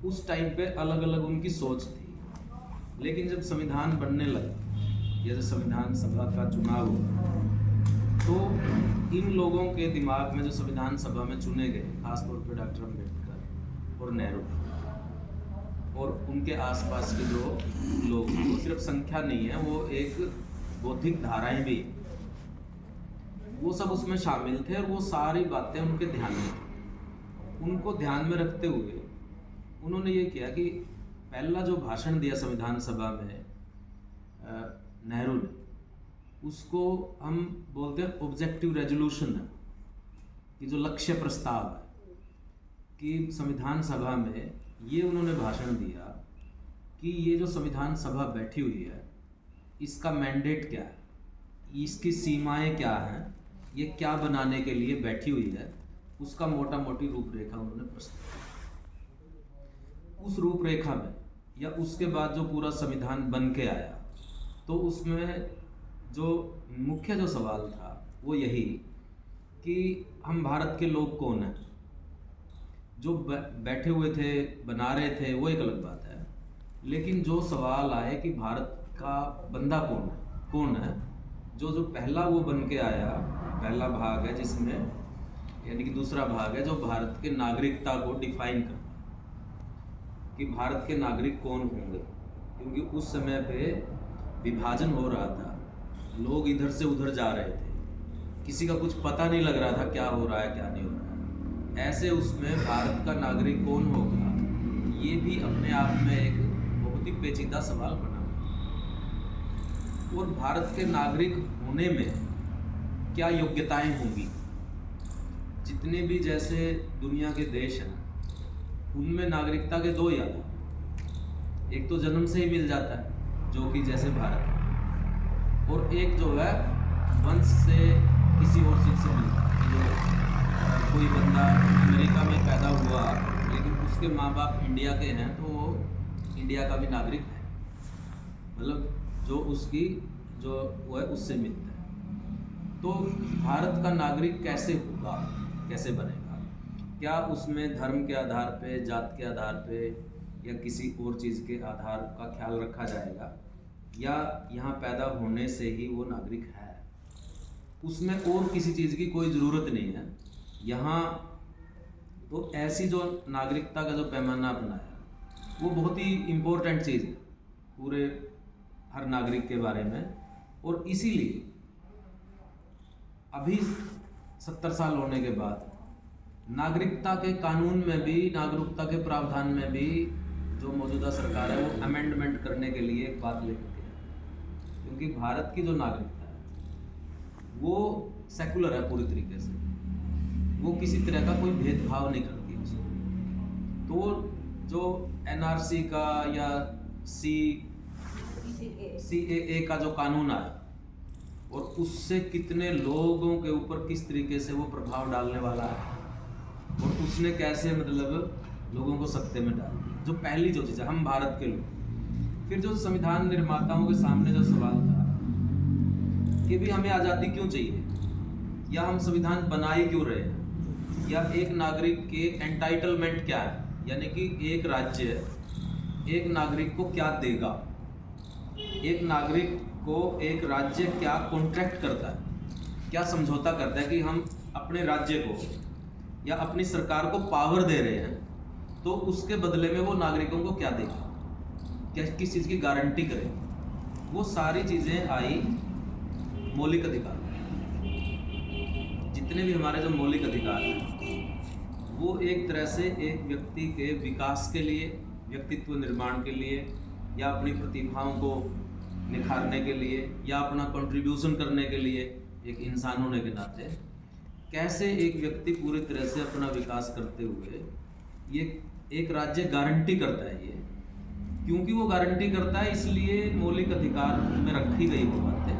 उस टाइम पे अलग अलग उनकी सोच थी। लेकिन जब संविधान बनने लगा, जैसे संविधान सभा का चुनाव हुआ, तो इन लोगों के दिमाग में जो संविधान सभा में चुने गए, खासतौर पे डॉक्टर अम्बेडकर और नेहरू और उनके आसपास के जो लोग, वो सिर्फ संख्या नहीं है, वो एक बौद्धिक धाराएं भी, वो सब उसमें शामिल थे और वो सारी बातें उनके ध्यान में थी। उनको ध्यान में रखते हुए उन्होंने ये किया कि पहला जो भाषण दिया संविधान सभा में नेहरू ने, उसको हम बोलते हैं ऑब्जेक्टिव रेजोल्यूशन है, कि जो लक्ष्य प्रस्ताव है, कि संविधान सभा में ये उन्होंने भाषण दिया कि ये जो संविधान सभा बैठी हुई है, इसका मैंडेट क्या है, इसकी सीमाएं क्या हैं, ये क्या बनाने के लिए बैठी हुई है, उसका मोटा मोटी रूपरेखा उन्होंने प्रस्तुत की। उस रूपरेखा में या उसके बाद जो पूरा संविधान बन के आया, तो उसमें जो मुख्य जो सवाल था वो यही कि हम भारत के लोग कौन हैं। जो बैठे हुए थे, बना रहे थे, वो एक अलग बात है, लेकिन जो सवाल आए कि भारत का बंदा कौन है, जो पहला वो बन के आया, पहला भाग है जिसमें, यानी कि दूसरा भाग है जो भारत के नागरिकता को डिफाइन करता है कि भारत के नागरिक कौन होंगे। क्योंकि उस समय पे विभाजन हो रहा था, लोग इधर से उधर जा रहे थे, किसी का कुछ पता नहीं लग रहा था क्या हो रहा है क्या नहीं हो रहा है। ऐसे उसमें भारत का नागरिक कौन होगा, ये भी अपने आप में एक बहुत ही पेचीदा सवाल बना। और भारत के नागरिक होने में क्या योग्यताएं होंगी। जितने भी जैसे दुनिया के देश हैं, उनमें नागरिकता के दो ही आधार, एक तो जन्म से ही मिल जाता है जो कि जैसे भारत है, और एक जो है वंश से किसी और चीज़ से मिलता है। जो कोई बंदा अमेरिका में पैदा हुआ लेकिन उसके माँ बाप इंडिया के हैं, तो वो इंडिया का भी नागरिक है, मतलब जो उसकी जो वो है उससे मिलता है। तो भारत का नागरिक कैसे होगा, कैसे बनेगा, क्या उसमें धर्म के आधार पे, जात के आधार पे या किसी और चीज़ के आधार का ख्याल रखा जाएगा, या यहाँ पैदा होने से ही वो नागरिक है, उसमें और किसी चीज़ की कोई ज़रूरत नहीं है यहाँ। तो ऐसी जो नागरिकता का जो पैमाना बनाया, वो बहुत ही इम्पोर्टेंट चीज़ है पूरे हर नागरिक के बारे में। और इसीलिए अभी 70 साल होने के बाद नागरिकता के कानून में भी, नागरिकता के प्रावधान में भी जो मौजूदा सरकार है वो अमेंडमेंट करने के लिए एक बात लेकर के है। क्योंकि भारत की जो नागरिकता है वो सेकुलर है पूरी तरीके से, वो किसी तरह का कोई भेदभाव नहीं करती है उसको। तो जो एनआरसी का या सीएए का जो कानून आया, और उससे कितने लोगों के ऊपर किस तरीके से वो प्रभाव डालने वाला है, और उसने कैसे मतलब लोगों को सत्ते में डाल दिया, जो पहली जो चीज़ है, हम भारत के लोग। फिर जो संविधान निर्माताओं के सामने जो सवाल था कि भी हमें आज़ादी क्यों चाहिए, या हम संविधान बना ही क्यों रहे हैं, या एक नागरिक के एंटाइटलमेंट क्या है, यानी कि एक राज्य एक नागरिक को क्या देगा, एक नागरिक को एक राज्य क्या कॉन्ट्रैक्ट करता है, क्या समझौता करता है कि हम अपने राज्य को या अपनी सरकार को पावर दे रहे हैं, तो उसके बदले में वो नागरिकों को क्या देगा, क्या किस चीज़ की गारंटी करेगा। वो सारी चीज़ें आई मौलिक अधिकार। जितने भी हमारे जो मौलिक अधिकार हैं, वो एक तरह से एक व्यक्ति के विकास के लिए, व्यक्तित्व निर्माण के लिए, या अपनी प्रतिभाओं को निखारने के लिए, या अपना कंट्रीब्यूशन करने के लिए, एक इंसान होने के नाते कैसे एक व्यक्ति पूरी तरह से अपना विकास करते हुए ये एक राज्य गारंटी करता है। ये क्योंकि वो गारंटी करता है, इसलिए मौलिक अधिकार में रखी गई वो बातें।